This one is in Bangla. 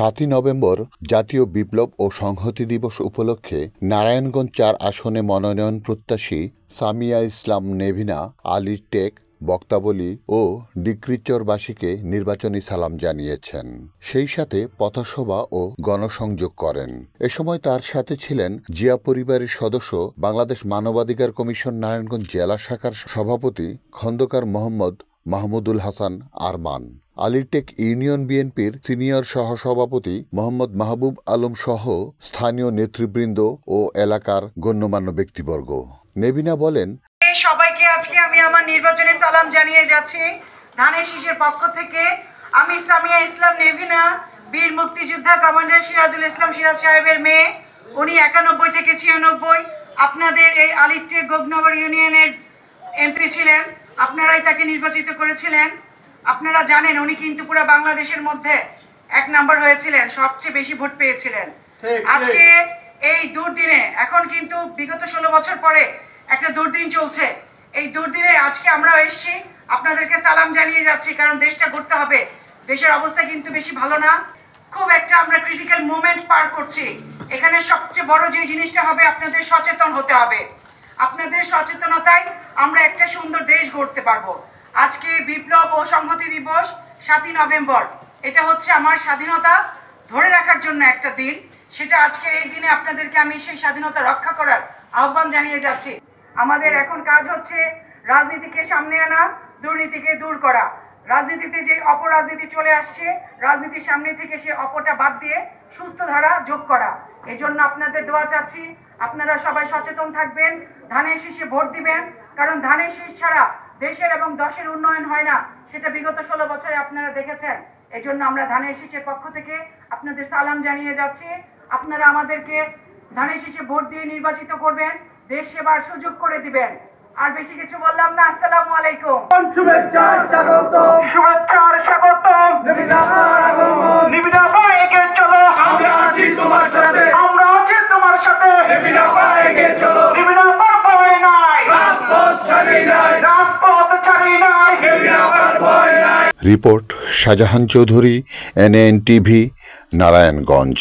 ৭ই নভেম্বর জাতীয় বিপ্লব ও সংহতি দিবস উপলক্ষে নারায়ণগঞ্জ-৪ আসনে মনোনয়ন প্রত্যাশী সামিয়া ইসলাম নেভিনা আলীর টেক বক্তাবলী ও দিকরিচরবাসীকে নির্বাচনী সালাম জানিয়েছেন। সেই সাথে পথসভা ও গণসংযোগ করেন। এ সময় তার সাথে ছিলেন জিয়া পরিবারের সদস্য বাংলাদেশ মানবাধিকার কমিশন নারায়ণগঞ্জ জেলা শাখার সভাপতি খন্দকার মোহাম্মদ মাহমুদুল হাসান আরমান, আলীরটেক ইউনিয়ন বিএনপির সিনিয়র সহসভাপতি মোহাম্মদ মাহবুব আলম সহ স্থানীয় নেতৃবৃন্দ ও এলাকার গণ্যমান্য ব্যক্তিবর্গ। নেভিনা বলেন, সবাইকে আজকে আমি আমার নির্বাচনী সালাম জানিয়ে যাচ্ছি। ধানের শীষের পক্ষ থেকে আমি সামিয়া ইসলাম নেভিনা, বীর মুক্তিযোদ্ধা কমান্ডার সিরাজুল ইসলাম সিরাজ সাহেবের মেয়ে। উনি 91 থেকে 96 আপনাদের এই আলীরটেক গোগনগর ইউনিয়নের এমপি ছিলেন। আপনারাই তাকে নির্বাচিত করেছিলেন। আপনারা জানেন উনি কিন্তু পুরো বাংলাদেশের মধ্যে 1 নাম্বার হয়েছিলেন, সবচেয়ে বেশি ভোট পেয়েছিলেন। আজকে এই দুর্দিনে, এখন কিন্তু বিগত 16 বছর পরে একটা দুর্দিন চলছে। এই দুর্দিনে আজকে আমরা এসেছি আপনাদেরকে সালাম জানিয়ে যাচ্ছি, কারণ দেশটা গড়তে হবে। দেশের অবস্থা কিন্তু বেশি ভালো না, খুব একটা আমরা ক্রিটিক্যাল মোমেন্ট পার করছি। এখানে সবচেয়ে বড় যে জিনিসটা হবে, আপনাদের সচেতন হতে হবে। আপনাদের সচেতনতায় আমরা একটা সুন্দর দেশ গড়তে পারবো। আজকে বিপ্লব ও সংহতি দিবস ৭ই নভেম্বর, এটা হচ্ছে আমার স্বাধীনতা ধরে রাখার জন্য একটা দিন। সেটা আজকে এই দিনে আপনাদেরকে আমি সেই স্বাধীনতা রক্ষা করার আহ্বান জানিয়ে যাচ্ছি। আমাদের এখন কাজ হচ্ছে রাজনীতিকে সামনে আনা, দুর্নীতিকে দূর করা। রাজনীতিতে যে অপরাজনীতি চলে আসছে, রাজনীতির সামনে থেকে সে অপটা বাদ দিয়ে সুস্থ ধারা যোগ করা। এই জন্য আপনাদের দোয়া চাচ্ছি, আপনারা সবাই সচেতন থাকবেন, ধানের শীষে ভোট দিবেন। কারণ ধানের শীষ ছাড়া দেশের এবং দশের উন্নয়ন হয় না, সেটা বিগত 16 বছরে আপনারা দেখেছেন। এই জন্য আমরা ধানের শীষের পক্ষ থেকে আপনাদের সালাম জানিয়ে যাচ্ছি। আপনারা আমাদেরকে ধানের শীষে ভোট দিয়ে নির্বাচিত করবেন, দেশ সেবার সুযোগ করে দিবেন। আর বেশি কিছু বললাম না। আসসালামু আলাইকুম। শুভেচ্ছা স্বাগতম, শুভেচ্ছা স্বাগতম। নিবিনা ভাই এগিয়ে চলো, আমরা আছি তোমার সাথে, আমরা আছি তোমার সাথে। নিবিনা ভাই এগিয়ে চলো, নিবিনা ভয় নাই, রাজপথ ছাড়ি নাই, রাজপথ ছাড়ি নাই, নিবিনা ভয় নাই। Report Shahjahan Chowdhury, NAN TV, Narayanganj.